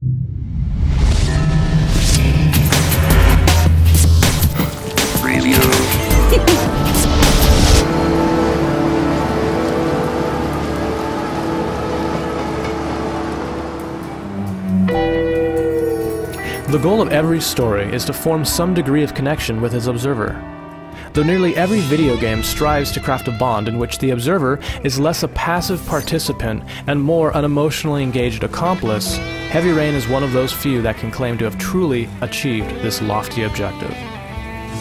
The goal of every story is to form some degree of connection with its observer. Though nearly every video game strives to craft a bond in which the observer is less a passive participant and more an emotionally engaged accomplice, Heavy Rain is one of those few that can claim to have truly achieved this lofty objective.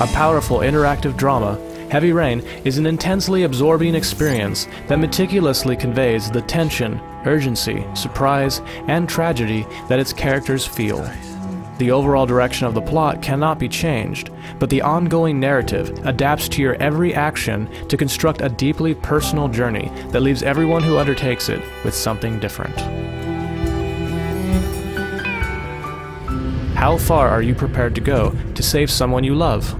A powerful interactive drama, Heavy Rain is an intensely absorbing experience that meticulously conveys the tension, urgency, surprise, and tragedy that its characters feel. The overall direction of the plot cannot be changed, but the ongoing narrative adapts to your every action to construct a deeply personal journey that leaves everyone who undertakes it with something different. How far are you prepared to go to save someone you love?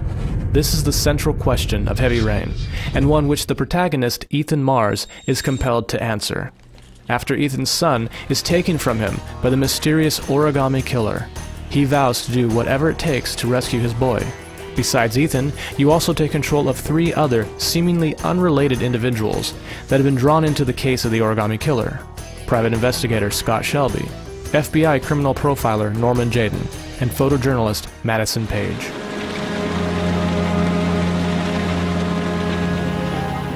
This is the central question of Heavy Rain, and one which the protagonist, Ethan Mars, is compelled to answer. After Ethan's son is taken from him by the mysterious origami killer, he vows to do whatever it takes to rescue his boy. Besides Ethan, you also take control of 3 other, seemingly unrelated individuals that have been drawn into the case of the origami killer. Private investigator Scott Shelby, FBI criminal profiler Norman Jayden, and photojournalist Madison Page.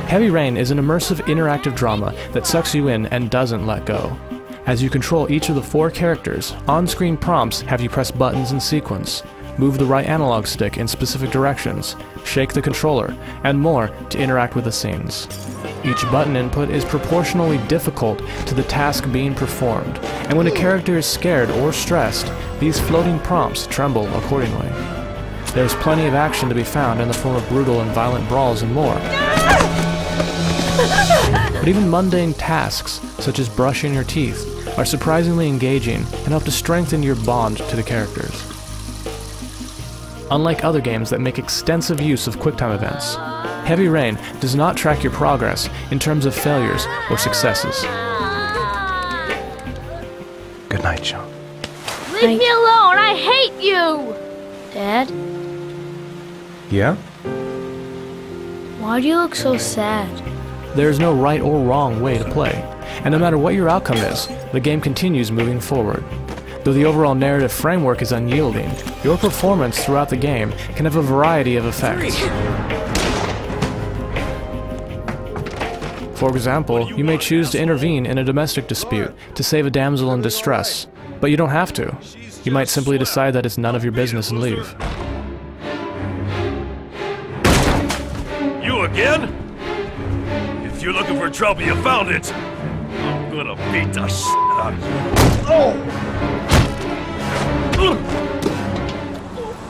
Heavy Rain is an immersive interactive drama that sucks you in and doesn't let go. As you control each of the 4 characters, on-screen prompts have you press buttons in sequence, move the right analog stick in specific directions, shake the controller, and more to interact with the scenes. Each button input is proportionally difficult to the task being performed, and when a character is scared or stressed, these floating prompts tremble accordingly. There's plenty of action to be found in the form of brutal and violent brawls and more. But even mundane tasks, such as brushing your teeth, are surprisingly engaging and help to strengthen your bond to the characters. Unlike other games that make extensive use of QuickTime events, Heavy Rain does not track your progress in terms of failures or successes. Good night, John. Leave me alone! I hate you! Dad? Yeah? Why do you look so sad? There is no right or wrong way to play, and no matter what your outcome is, the game continues moving forward. Though the overall narrative framework is unyielding, your performance throughout the game can have a variety of effects. For example, you may choose to intervene in a domestic dispute to save a damsel in distress, but you don't have to. You might simply decide that it's none of your business and leave. You again? If you're looking for trouble, you found it! I'm gonna beat the shit out of you.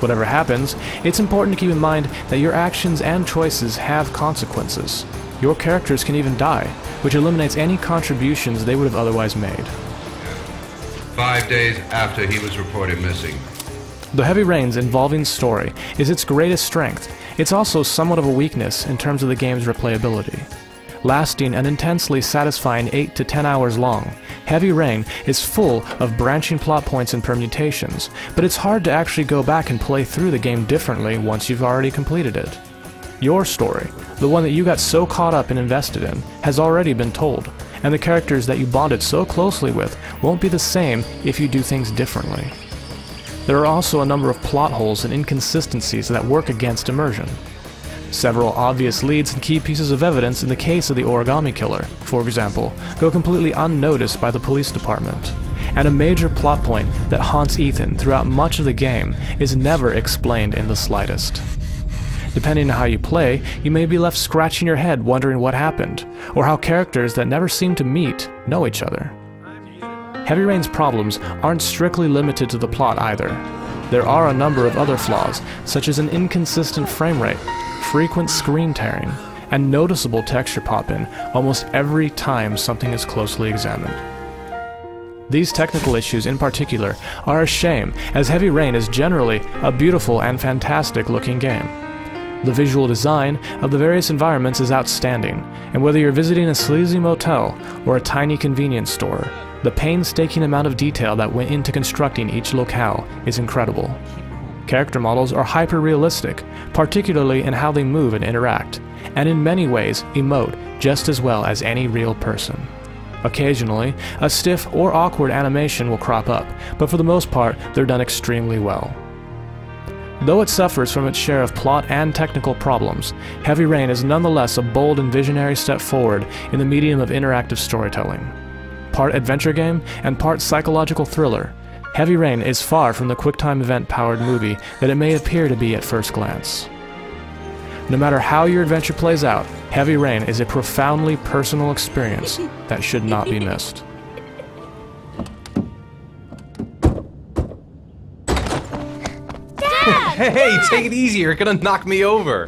Whatever happens, it's important to keep in mind that your actions and choices have consequences. Your characters can even die, which eliminates any contributions they would have otherwise made. 5 days after he was reported missing. Though Heavy Rain's involving story is its greatest strength, it's also somewhat of a weakness in terms of the game's replayability. Lasting an intensely satisfying 8 to 10 hours long, Heavy Rain is full of branching plot points and permutations, but it's hard to actually go back and play through the game differently once you've already completed it. Your story, the one that you got so caught up and invested in, has already been told, and the characters that you bonded so closely with won't be the same if you do things differently. There are also a number of plot holes and inconsistencies that work against immersion. Several obvious leads and key pieces of evidence in the case of the origami killer, for example, go completely unnoticed by the police department. And a major plot point that haunts Ethan throughout much of the game is never explained in the slightest. Depending on how you play, you may be left scratching your head wondering what happened, or how characters that never seem to meet know each other. Heavy Rain's problems aren't strictly limited to the plot either. There are a number of other flaws, such as an inconsistent frame rate, frequent screen tearing, and noticeable texture pop-in almost every time something is closely examined. These technical issues in particular are a shame, as Heavy Rain is generally a beautiful and fantastic looking game. The visual design of the various environments is outstanding, and whether you're visiting a sleazy motel or a tiny convenience store, The painstaking amount of detail that went into constructing each locale is incredible. Character models are hyper-realistic, particularly in how they move and interact, and in many ways emote just as well as any real person. Occasionally, a stiff or awkward animation will crop up, but for the most part, they're done extremely well. Though it suffers from its share of plot and technical problems, Heavy Rain is nonetheless a bold and visionary step forward in the medium of interactive storytelling. Part adventure game and part psychological thriller, Heavy Rain is far from the QuickTime event-powered movie that it may appear to be at first glance. No matter how your adventure plays out, Heavy Rain is a profoundly personal experience that should not be missed. Hey, take it easy, you're gonna knock me over.